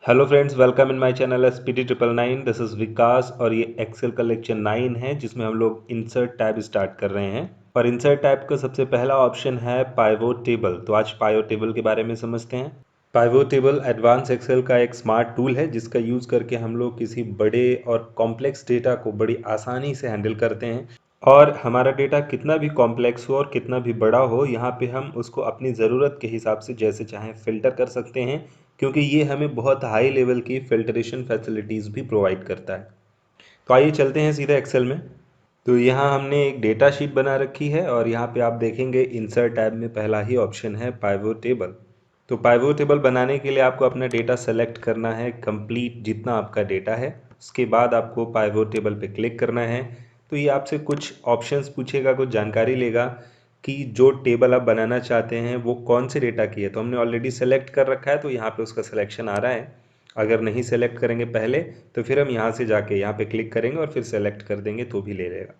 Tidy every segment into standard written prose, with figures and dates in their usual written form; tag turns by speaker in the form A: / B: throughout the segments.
A: Hello friends, welcome in my channel SPT 999। This is Vikas और ये Excel का lecture 9 है जिसमें हम लोग इंसर्ट टैब स्टार्ट कर रहे हैं। और इंसर्ट टैब का सबसे पहला ऑप्शन है पाइवोट टेबल। तो आज पाइवोट टेबल के बारे में समझते हैं। पाइवोट टेबल एडवांस एक्सेल का एक स्मार्ट टूल है जिसका यूज़ करके हम लोग किसी बड़े और कॉम्प्लेक्स डेटा को बड़ी आसानी से हैंडल करते हैं। और हमारा डेटा कितना भी कॉम्प्लेक्स हो और कितना भी बड़ा हो, यहाँ पे हम उसको अपनी ज़रूरत के हिसाब से जैसे चाहें फ़िल्टर कर सकते हैं, क्योंकि ये हमें बहुत हाई लेवल की फ़िल्टरेशन फैसिलिटीज़ भी प्रोवाइड करता है। तो आइए चलते हैं सीधे एक्सेल में। तो यहाँ हमने एक डेटा शीट बना रखी है और यहाँ पे आप देखेंगे इंसर्ट टैब में पहला ही ऑप्शन है पाइवोट टेबल। तो पाइवोट टेबल बनाने के लिए आपको अपना डेटा सेलेक्ट करना है, कंप्लीट जितना आपका डेटा है। उसके बाद आपको पाइवोट टेबल पे क्लिक करना है। तो ये आपसे कुछ ऑप्शंस पूछेगा, कुछ जानकारी लेगा कि जो टेबल आप बनाना चाहते हैं वो कौन से डेटा की है। तो हमने ऑलरेडी सेलेक्ट कर रखा है तो यहाँ पे उसका सिलेक्शन आ रहा है। अगर नहीं सेलेक्ट करेंगे पहले तो फिर हम यहाँ से जाके यहाँ पे क्लिक करेंगे और फिर सेलेक्ट कर देंगे तो भी ले लेगा।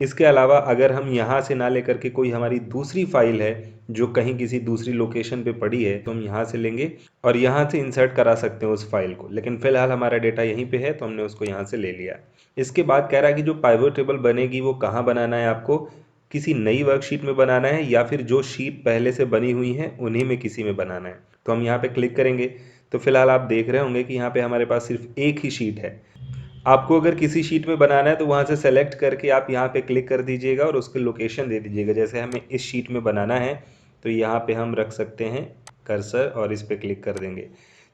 A: इसके अलावा अगर हम यहाँ से ना लेकर के कोई हमारी दूसरी फाइल है जो कहीं किसी दूसरी लोकेशन पे पड़ी है तो हम यहाँ से लेंगे और यहाँ से इंसर्ट करा सकते हैं उस फाइल को। लेकिन फिलहाल हमारा डेटा यहीं पे है तो हमने उसको यहाँ से ले लिया। इसके बाद कह रहा है कि जो पाइवोट टेबल बनेगी वो कहाँ बनाना है आपको, किसी नई वर्कशीट में बनाना है या फिर जो शीट पहले से बनी हुई है उन्हीं में किसी में बनाना है। तो हम यहाँ पे क्लिक करेंगे। तो फिलहाल आप देख रहे होंगे कि यहाँ पे हमारे पास सिर्फ एक ही शीट है। आपको अगर किसी शीट में बनाना है तो वहाँ से सेलेक्ट करके आप यहाँ पे क्लिक कर दीजिएगा और उसकी लोकेशन दे दीजिएगा। जैसे हमें इस शीट में बनाना है तो यहाँ पे हम रख सकते हैं कर्सर और इस पे क्लिक कर देंगे।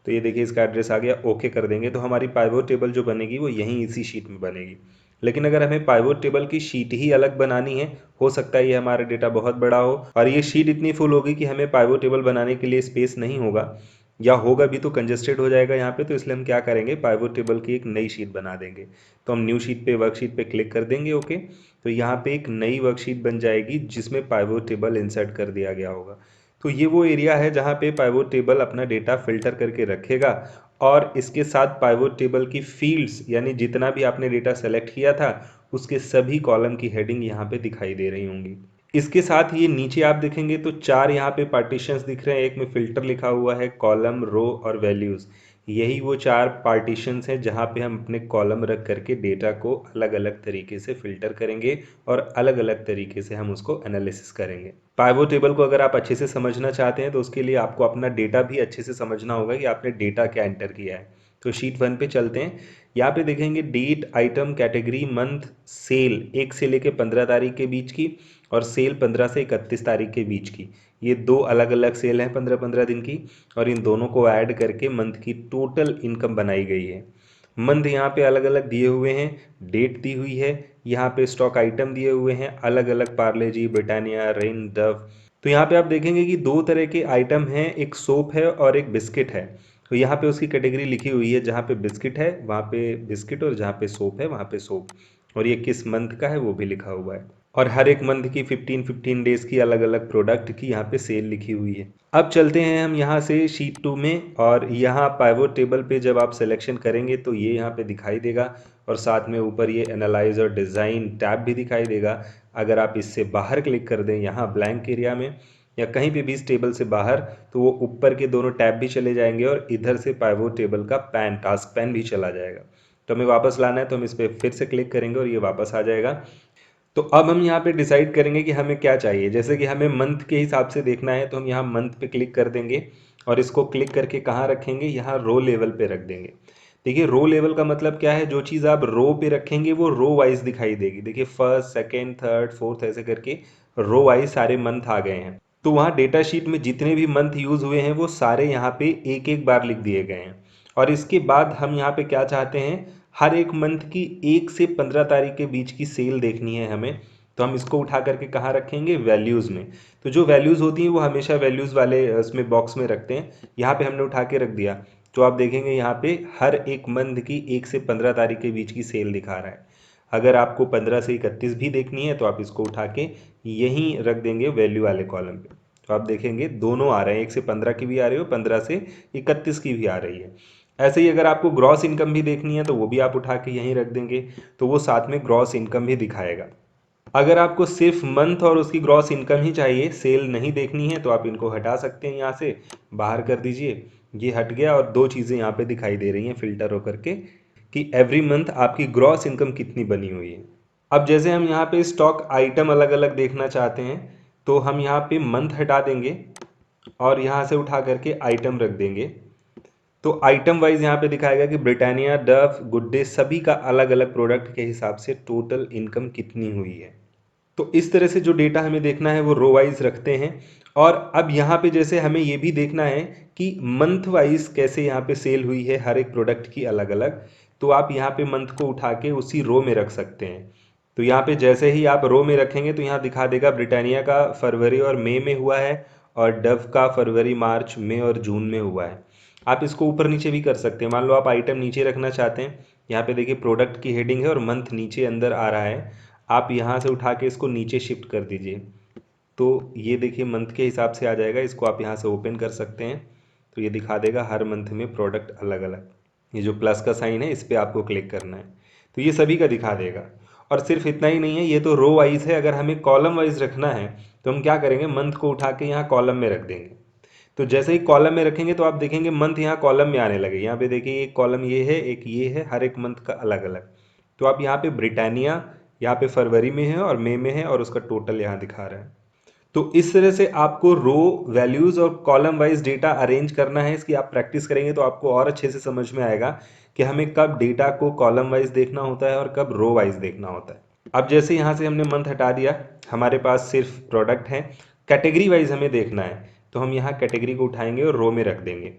A: तो ये देखिए इसका एड्रेस आ गया, ओके कर देंगे तो हमारी पाइवोट टेबल जो बनेगी वो यहीं इसी शीट में बनेगी। लेकिन अगर हमें पाइवोट टेबल की शीट ही अलग बनानी है, हो सकता है ये हमारा डेटा बहुत बड़ा हो और ये शीट इतनी फुल होगी कि हमें पाइवोट टेबल बनाने के लिए स्पेस नहीं होगा, या होगा भी तो कंजेस्टेड हो जाएगा यहाँ पे। तो इसलिए हम क्या करेंगे, पाइवोट टेबल की एक नई शीट बना देंगे। तो हम न्यू शीट पे वर्कशीट पे क्लिक कर देंगे, ओके। तो यहाँ पे एक नई वर्कशीट बन जाएगी जिसमें पाइवोट टेबल इंसर्ट कर दिया गया होगा। तो ये वो एरिया है जहाँ पे पाइवोट टेबल अपना डेटा फिल्टर करके रखेगा और इसके साथ पाइवोट टेबल की फील्ड्स यानी जितना भी आपने डेटा सेलेक्ट किया था उसके सभी कॉलम की हेडिंग यहाँ पे दिखाई दे रही होंगी। इसके साथ ये नीचे आप देखेंगे तो चार यहाँ पे पार्टीशंस दिख रहे हैं। एक में फिल्टर लिखा हुआ है, कॉलम, रो और वैल्यूज़। यही वो चार पार्टीशंस हैं जहाँ पे हम अपने कॉलम रख करके डेटा को अलग अलग तरीके से फिल्टर करेंगे और अलग अलग तरीके से हम उसको एनालिसिस करेंगे। पाइवोट टेबल को अगर आप अच्छे से समझना चाहते हैं तो उसके लिए आपको अपना डेटा भी अच्छे से समझना होगा कि आपने डेटा क्या एंटर किया है। तो शीट 1 पे चलते हैं। यहाँ पे देखेंगे date, item, category, month, sale 1 से लेके 15 तारीख के बीच की और सेल 15 से 31 तारीख के बीच की। ये दो अलग अलग सेल हैं 15-15 दिन की और इन दोनों को ऐड करके मंथ की टोटल इनकम बनाई गई है। मंथ यहाँ पे अलग अलग दिए हुए हैं, डेट दी हुई है, यहाँ पे स्टॉक आइटम दिए हुए हैं अलग अलग, पार्ले जी, ब्रिटानिया, रिन, डव। तो यहाँ पे आप देखेंगे कि दो तरह के आइटम हैं, एक सोप है और एक बिस्किट है। तो यहाँ पे उसकी कैटेगरी लिखी हुई है, जहाँ पे बिस्किट है वहाँ पे बिस्किट और जहाँ पे सोप है वहाँ पे सोप। और ये किस मंथ का है वो भी लिखा हुआ है। और हर एक मंथ की 15-15 डेज की अलग अलग प्रोडक्ट की यहाँ पे सेल लिखी हुई है। अब चलते हैं हम यहाँ से शीट 2 में और यहाँ पाइवोट टेबल पे जब आप सिलेक्शन करेंगे तो ये यहाँ पे दिखाई देगा और साथ में ऊपर ये एनालाइज और डिज़ाइन टैब भी दिखाई देगा। अगर आप इससे बाहर क्लिक कर दें यहाँ ब्लैंक एरिया में या कहीं पे भी इस टेबल से बाहर, तो वो ऊपर के दोनों टैब भी चले जाएंगे और इधर से पाइवोट टेबल का पैन, टास्क पैन भी चला जाएगा। तो हमें वापस लाना है तो हम इस पर फिर से क्लिक करेंगे और ये वापस आ जाएगा। तो अब हम यहाँ पे डिसाइड करेंगे कि हमें क्या चाहिए। जैसे कि हमें मंथ के हिसाब से देखना है तो हम यहाँ मंथ पे क्लिक कर देंगे और इसको क्लिक करके कहाँ रखेंगे, यहाँ रो लेवल पे रख देंगे। देखिए रो लेवल का मतलब क्या है, जो चीज़ आप रो पे रखेंगे वो रो वाइज दिखाई देगी। देखिए फर्स्ट, सेकेंड, थर्ड, फोर्थ ऐसे करके रो वाइज सारे मंथ आ गए हैं। तो वहाँ डेटा शीट में जितने भी मंथ यूज़ हुए हैं वो सारे यहाँ पे एक एक बार लिख दिए गए हैं। और इसके बाद हम यहाँ पे क्या चाहते हैं, हर एक मंथ की 1 से 15 तारीख के बीच की सेल देखनी है हमें। तो हम इसको उठा करके कहाँ रखेंगे, वैल्यूज़ में। तो जो वैल्यूज़ होती हैं वो हमेशा वैल्यूज़ वाले उसमें बॉक्स में रखते हैं। यहाँ पे हमने उठा के रख दिया तो आप देखेंगे यहाँ पे हर एक मंथ की 1 से 15 तारीख के बीच की सेल दिखा रहा है। अगर आपको 15 से 31 भी देखनी है तो आप इसको उठा के यहीं रख देंगे वैल्यू वाले कॉलम पे। तो आप देखेंगे दोनों आ रहे हैं, 1 से 15 की भी आ रही है और 15 से 31 की भी आ रही है। ऐसे ही अगर आपको ग्रॉस इनकम भी देखनी है तो वो भी आप उठा के यहीं रख देंगे तो वो साथ में ग्रॉस इनकम भी दिखाएगा। अगर आपको सिर्फ मंथ और उसकी ग्रॉस इनकम ही चाहिए, सेल नहीं देखनी है, तो आप इनको हटा सकते हैं, यहाँ से बाहर कर दीजिए। ये हट गया और दो चीज़ें यहाँ पे दिखाई दे रही हैं फिल्टर होकर के कि एवरी मंथ आपकी ग्रॉस इनकम कितनी बनी हुई है। अब जैसे हम यहाँ पे स्टॉक आइटम अलग अलग देखना चाहते हैं तो हम यहाँ पे मंथ हटा देंगे और यहाँ से उठा करके आइटम रख देंगे। तो आइटम वाइज यहाँ पे दिखाएगा कि ब्रिटानिया, डव, गुड डे सभी का अलग अलग प्रोडक्ट के हिसाब से टोटल इनकम कितनी हुई है। तो इस तरह से जो डेटा हमें देखना है वो रो वाइज रखते हैं। और अब यहाँ पे जैसे हमें ये भी देखना है कि मंथ वाइज कैसे यहाँ पे सेल हुई है हर एक प्रोडक्ट की अलग अलग, तो आप यहाँ पे मंथ को उठा के उसी रो में रख सकते हैं। तो यहाँ पे जैसे ही आप रो में रखेंगे तो यहाँ दिखा देगा ब्रिटानिया का फरवरी और मई में हुआ है और डव का फरवरी, मार्च, मई और जून में हुआ है। आप इसको ऊपर नीचे भी कर सकते हैं। मान लो आप आइटम नीचे रखना चाहते हैं, यहाँ पे देखिए प्रोडक्ट की हेडिंग है और मंथ नीचे अंदर आ रहा है, आप यहाँ से उठा के इसको नीचे शिफ्ट कर दीजिए तो ये देखिए मंथ के हिसाब से आ जाएगा। इसको आप यहाँ से ओपन कर सकते हैं तो ये दिखा देगा हर मंथ में प्रोडक्ट अलग अलग। ये जो प्लस का साइन है इस पर आपको क्लिक करना है तो ये सभी का दिखा देगा। और सिर्फ इतना ही नहीं है, ये तो रो वाइज है, अगर हमें कॉलम वाइज रखना है तो हम क्या करेंगे, मंथ को उठा के यहाँ कॉलम में रख देंगे। तो जैसे ही कॉलम में रखेंगे तो आप देखेंगे मंथ यहाँ कॉलम में आने लगे। यहाँ पे देखिए एक कॉलम ये है, एक ये है, हर एक मंथ का अलग अलग। तो आप यहाँ पे ब्रिटानिया यहाँ पे फरवरी में है और मई में है और उसका टोटल यहाँ दिखा रहा है। तो इस तरह से आपको रो वैल्यूज और कॉलम वाइज डेटा अरेंज करना है। इसकी आप प्रैक्टिस करेंगे तो आपको और अच्छे से समझ में आएगा कि हमें कब डेटा को कॉलम वाइज देखना होता है और कब रो वाइज देखना होता है। अब जैसे यहाँ से हमने मंथ हटा दिया, हमारे पास सिर्फ प्रोडक्ट है। कैटेगरी वाइज हमें देखना है तो हम यहाँ कैटेगरी को उठाएंगे और रो में रख देंगे।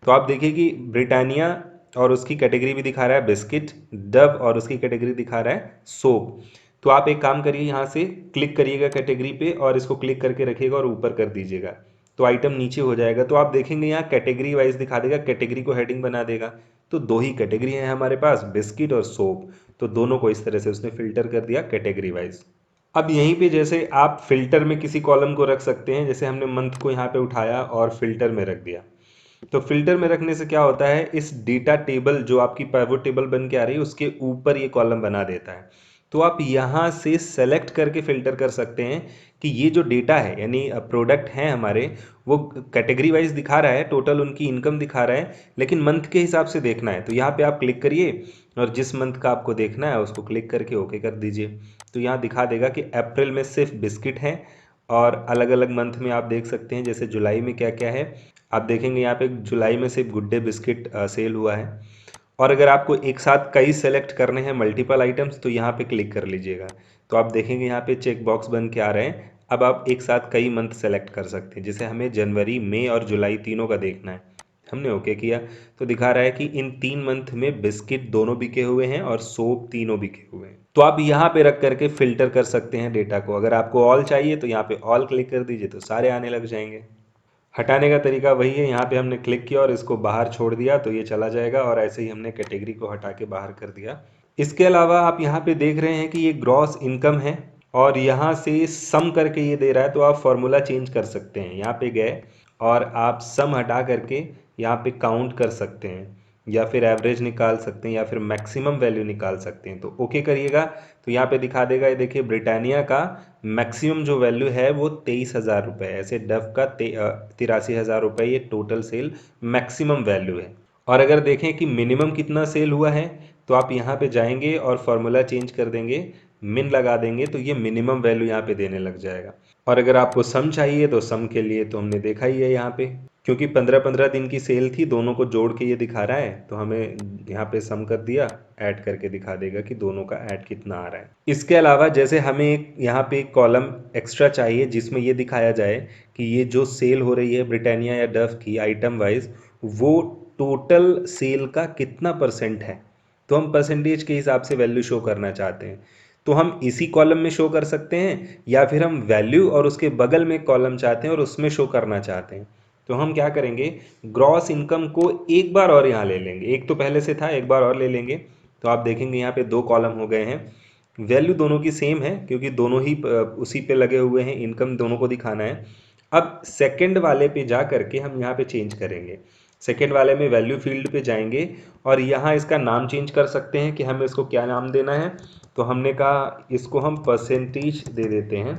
A: तो आप देखिए कि ब्रिटानिया और उसकी कैटेगरी भी दिखा रहा है बिस्किट, डव और उसकी कैटेगरी दिखा रहा है सोप। तो आप एक काम करिए, यहाँ से क्लिक करिएगा कैटेगरी पे और इसको क्लिक करके रखिएगा और ऊपर कर दीजिएगा तो आइटम नीचे हो जाएगा। तो आप देखेंगे यहाँ कैटेगरी वाइज दिखा देगा, कैटेगरी को हेडिंग बना देगा। तो दो ही कैटेगरी है हमारे पास, बिस्किट और सोप, तो दोनों को इस तरह से उसने फिल्टर कर दिया कैटेगरी वाइज। अब यहीं पे जैसे आप फिल्टर में किसी कॉलम को रख सकते हैं, जैसे हमने मंथ को यहाँ पे उठाया और फिल्टर में रख दिया। तो फिल्टर में रखने से क्या होता है, इस डेटा टेबल जो आपकी पाइवोट टेबल बन के आ रही है उसके ऊपर ये कॉलम बना देता है। तो आप यहाँ से सेलेक्ट करके फिल्टर कर सकते हैं कि ये जो डेटा है यानी प्रोडक्ट हैं हमारे, वो कैटेगरी वाइज दिखा रहा है, टोटल उनकी इनकम दिखा रहा है, लेकिन मंथ के हिसाब से देखना है। तो यहाँ पे आप क्लिक करिए और जिस मंथ का आपको देखना है उसको क्लिक करके ओके कर दीजिए। तो यहाँ दिखा देगा कि अप्रैल में सिर्फ बिस्किट है और अलग अलग मंथ में आप देख सकते हैं जैसे जुलाई में क्या क्या है। आप देखेंगे यहाँ पे जुलाई में सिर्फ गुड डे बिस्किट सेल हुआ है। और अगर आपको एक साथ कई सेलेक्ट करने हैं मल्टीपल आइटम्स तो यहाँ पे क्लिक कर लीजिएगा। तो आप देखेंगे यहाँ पे चेक बॉक्स बन के आ रहे हैं। अब आप एक साथ कई मंथ सेलेक्ट कर सकते हैं, जैसे हमें जनवरी, मई और जुलाई तीनों का देखना है। हमने ओके किया तो दिखा रहा है कि इन 3 मंथ में बिस्किट दोनों बिके हुए हैं और सोप तीनों बिके हुए हैं। तो आप यहाँ पे रख करके फिल्टर कर सकते हैं डेटा को। अगर आपको ऑल चाहिए तो यहाँ पे ऑल क्लिक कर दीजिए तो सारे आने लग जाएंगे। हटाने का तरीका वही है, यहाँ पे हमने क्लिक किया और इसको बाहर छोड़ दिया तो ये चला जाएगा और ऐसे ही हमने कैटेगरी को हटा के बाहर कर दिया। इसके अलावा आप यहाँ पे देख रहे हैं कि ये ग्रॉस इनकम है और यहाँ से सम करके ये दे रहा है, तो आप फॉर्मूला चेंज कर सकते हैं। यहाँ पे गए और आप सम हटा करके यहाँ पे काउंट कर सकते हैं या फिर एवरेज निकाल सकते हैं या फिर मैक्सिमम वैल्यू निकाल सकते हैं। तो ओके करिएगा तो यहाँ पे दिखा देगा, ये देखिए ब्रिटानिया का मैक्सिमम जो वैल्यू है वो 23,000 रुपये, ऐसे डव का 83,000 रुपये ये टोटल सेल मैक्सिमम वैल्यू है। और अगर देखें कि मिनिमम कितना सेल हुआ है तो आप यहाँ पे जाएंगे और फॉर्मूला चेंज कर देंगे, मिन लगा देंगे तो ये मिनिमम वैल्यू यहाँ पे देने लग जाएगा। और अगर आपको सम चाहिए तो सम के लिए तो हमने देखा ही है यहाँ पे, क्योंकि 15-15 दिन की सेल थी, दोनों को जोड़ के ये दिखा रहा है तो हमें यहाँ पे सम कर दिया, ऐड करके दिखा देगा कि दोनों का ऐड कितना आ रहा है। इसके अलावा जैसे हमें यहाँ पे एक कॉलम एक्स्ट्रा चाहिए जिसमें ये दिखाया जाए कि ये जो सेल हो रही है ब्रिटानिया या डव की आइटम वाइज, वो टोटल सेल का कितना परसेंट है। तो हम परसेंटेज के हिसाब से वैल्यू शो करना चाहते हैं तो हम इसी कॉलम में शो कर सकते हैं, या फिर हम वैल्यू और उसके बगल में कॉलम चाहते हैं और उसमें शो करना चाहते हैं। तो हम क्या करेंगे, ग्रॉस इनकम को एक बार और यहाँ ले लेंगे, एक तो पहले से था, एक बार और ले लेंगे। तो आप देखेंगे यहाँ पे 2 कॉलम हो गए हैं। वैल्यू दोनों की सेम है क्योंकि दोनों ही उसी पे लगे हुए हैं, इनकम दोनों को दिखाना है। अब सेकंड वाले पे जा करके हम यहाँ पे चेंज करेंगे। सेकंड वाले में वैल्यू फील्ड पे जाएंगे और यहाँ इसका नाम चेंज कर सकते हैं कि हमें इसको क्या नाम देना है। तो हमने कहा इसको हम परसेंटेज दे देते हैं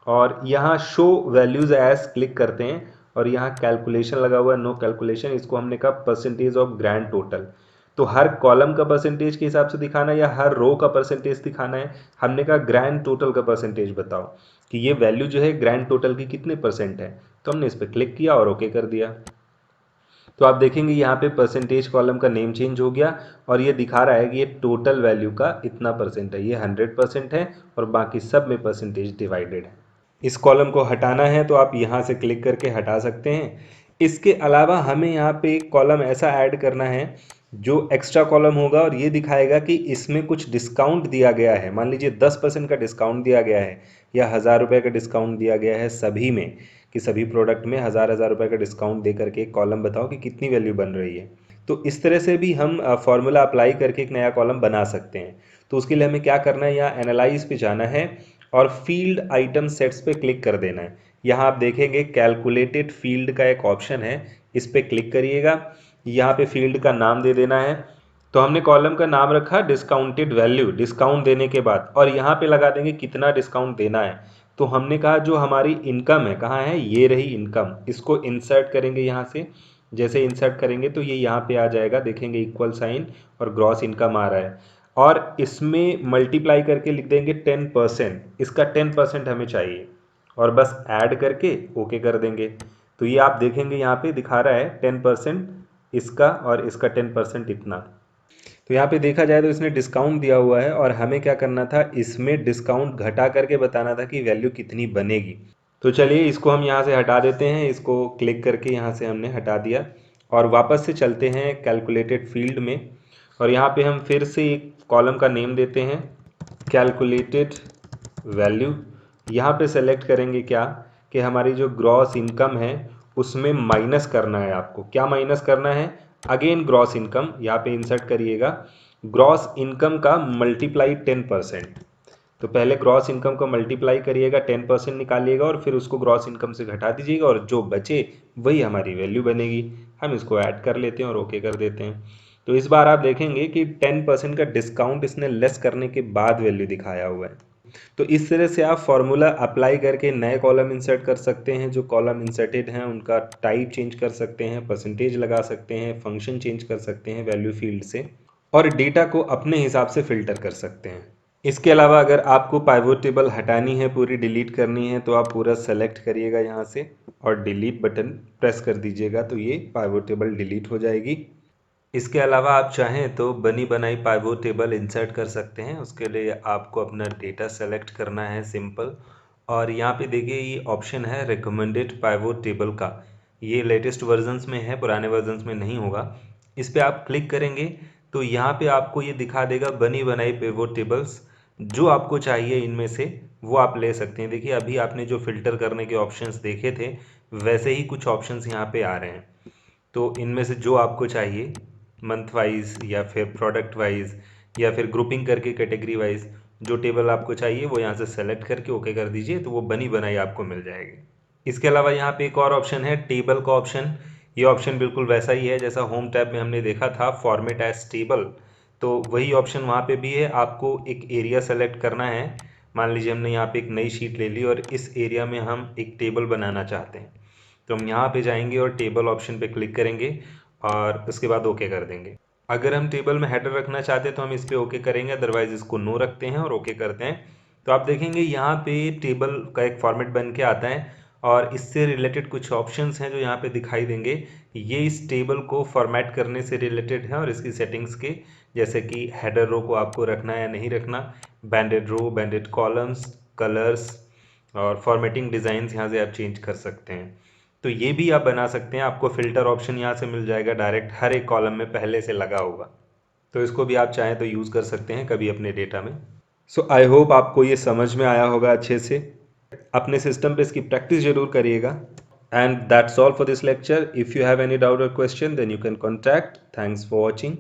A: और यहाँ शो वैल्यूज एज क्लिक करते हैं और यहाँ कैलकुलेशन लगा हुआ है, नो कैलकुलेशन, इसको हमने कहा परसेंटेज ऑफ ग्रैंड टोटल। तो हर कॉलम का परसेंटेज के हिसाब से दिखाना है या हर रो का परसेंटेज दिखाना है? हमने कहा ग्रैंड टोटल का परसेंटेज बताओ कि ये वैल्यू जो है ग्रैंड टोटल की कितने परसेंट है। तो हमने इस पर क्लिक किया और ओके कर दिया। तो आप देखेंगे यहाँ पे परसेंटेज कॉलम का नेम चेंज हो गया और ये दिखा रहा है कि ये टोटल वैल्यू का इतना परसेंट है, ये 100% है और बाकी सब में परसेंटेज डिवाइडेड है। इस कॉलम को हटाना है तो आप यहाँ से क्लिक करके हटा सकते हैं। इसके अलावा हमें यहाँ पे एक कॉलम ऐसा ऐड करना है जो एक्स्ट्रा कॉलम होगा और ये दिखाएगा कि इसमें कुछ डिस्काउंट दिया गया है। मान लीजिए 10% का डिस्काउंट दिया गया है या 1000 रुपये का डिस्काउंट दिया गया है सभी में, कि सभी प्रोडक्ट में 1000 रुपये का डिस्काउंट दे करके एक कॉलम बताओ कि कितनी वैल्यू बन रही है। तो इस तरह से भी हम फॉर्मूला अप्लाई करके एक नया कॉलम बना सकते हैं। तो उसके लिए हमें क्या करना है, यहाँ एनालाइज पे जाना है और फील्ड आइटम सेट्स पे क्लिक कर देना है। यहाँ आप देखेंगे कैलकुलेटेड फील्ड का एक ऑप्शन है, इस पर क्लिक करिएगा। यहाँ पे फील्ड का नाम दे देना है। तो हमने कॉलम का नाम रखा डिस्काउंटेड वैल्यू, डिस्काउंट देने के बाद, और यहाँ पे लगा देंगे कितना डिस्काउंट देना है। तो हमने कहा जो हमारी इनकम है, कहाँ है, ये रही इनकम, इसको इंसर्ट करेंगे यहाँ से। जैसे इंसर्ट करेंगे तो ये यहाँ पे आ जाएगा, देखेंगे इक्वल साइन और ग्रॉस इनकम आ रहा है और इसमें मल्टीप्लाई करके लिख देंगे 10%, इसका 10% हमें चाहिए और बस ऐड करके ओके कर देंगे। तो ये आप देखेंगे यहाँ पे दिखा रहा है 10% इसका और इसका 10% इतना। तो यहाँ पे देखा जाए तो इसने डिस्काउंट दिया हुआ है और हमें क्या करना था, इसमें डिस्काउंट घटा करके बताना था कि वैल्यू कितनी बनेगी। तो चलिए इसको हम यहाँ से हटा देते हैं, इसको क्लिक करके यहाँ से हमने हटा दिया और वापस से चलते हैं कैलकुलेटेड फील्ड में और यहाँ पे हम फिर से एक कॉलम का नेम देते हैं कैलकुलेटेड वैल्यू। यहाँ पे सेलेक्ट करेंगे क्या कि हमारी जो ग्रॉस इनकम है उसमें माइनस करना है। आपको क्या माइनस करना है, अगेन ग्रॉस इनकम, यहाँ पे इंसर्ट करिएगा, ग्रॉस इनकम का मल्टीप्लाई 10%। तो पहले ग्रॉस इनकम को मल्टीप्लाई करिएगा, 10% निकालिएगा और फिर उसको ग्रॉस इनकम से घटा दीजिएगा और जो बचे वही हमारी वैल्यू बनेगी। हम इसको ऐड कर लेते हैं और ओके कर देते हैं। तो इस बार आप देखेंगे कि 10% का डिस्काउंट इसने लेस करने के बाद वैल्यू दिखाया हुआ है। तो इस तरह से आप फॉर्मूला अप्लाई करके नए कॉलम इंसर्ट कर सकते हैं। जो कॉलम इंसर्टेड हैं उनका टाइप चेंज कर सकते हैं, परसेंटेज लगा सकते हैं, फंक्शन चेंज कर सकते हैं वैल्यू फील्ड से और डेटा को अपने हिसाब से फिल्टर कर सकते हैं। इसके अलावा अगर आपको पाइवोट टेबल हटानी है, पूरी डिलीट करनी है, तो आप पूरा सेलेक्ट करिएगा यहाँ से और डिलीट बटन प्रेस कर दीजिएगा तो ये पाइवोट टेबल डिलीट हो जाएगी। इसके अलावा आप चाहें तो बनी बनाई पाइवोट टेबल इंसर्ट कर सकते हैं। उसके लिए आपको अपना डेटा सेलेक्ट करना है सिंपल, और यहाँ पे देखिए ये ऑप्शन है रिकमेंडेड पाइवोट टेबल का। ये लेटेस्ट वर्जन्स में है, पुराने वर्जन्स में नहीं होगा। इस पर आप क्लिक करेंगे तो यहाँ पे आपको ये दिखा देगा बनी बनाई पाइवोट टेबल्स। जो आपको चाहिए इनमें से वो आप ले सकते हैं। देखिए अभी आपने जो फिल्टर करने के ऑप्शंस देखे थे वैसे ही कुछ ऑप्शंस यहाँ पे आ रहे हैं। तो इनमें से जो आपको चाहिए, मंथ वाइज या फिर प्रोडक्ट वाइज या फिर ग्रुपिंग करके कैटेगरी वाइज, जो टेबल आपको चाहिए वो यहाँ से सेलेक्ट करके ओके कर दीजिए तो वो बनी बनाई आपको मिल जाएगी। इसके अलावा यहाँ पे एक और ऑप्शन है टेबल का ऑप्शन। ये ऑप्शन बिल्कुल वैसा ही है जैसा होम टैब में हमने देखा था फॉर्मेट एज टेबल, तो वही ऑप्शन वहाँ पे भी है। आपको एक एरिया सेलेक्ट करना है। मान लीजिए हमने यहाँ पे एक नई शीट ले ली और इस एरिया में हम एक टेबल बनाना चाहते हैं, तो हम यहाँ पे जाएंगे और टेबल ऑप्शन पे क्लिक करेंगे और उसके बाद ओके कर देंगे। अगर हम टेबल में हेडर रखना चाहते हैं तो हम इस पे ओके करेंगे, अदरवाइज इसको नो रखते हैं और ओके करते हैं। तो आप देखेंगे यहाँ पे टेबल का एक फॉर्मेट बन के आता है और इससे रिलेटेड कुछ ऑप्शंस हैं जो यहाँ पे दिखाई देंगे। ये इस टेबल को फॉर्मेट करने से रिलेटेड है और इसकी सेटिंग्स के, जैसे कि हेडर रो को आपको रखना है या नहीं रखना, बैंडेड रो, बैंडेड कॉलम्स, कलर्स और फॉर्मेटिंग डिज़ाइंस यहाँ से आप चेंज कर सकते हैं। तो ये भी आप बना सकते हैं। आपको फ़िल्टर ऑप्शन यहाँ से मिल जाएगा, डायरेक्ट हर एक कॉलम में पहले से लगा होगा, तो इसको भी आप चाहें तो यूज़ कर सकते हैं कभी अपने डेटा में। सो आई होप आपको ये समझ में आया होगा अच्छे से। अपने सिस्टम पे इसकी प्रैक्टिस जरूर करिएगा। And that's all for this lecture. If you have any doubt और question then you can contact. Thanks for watching.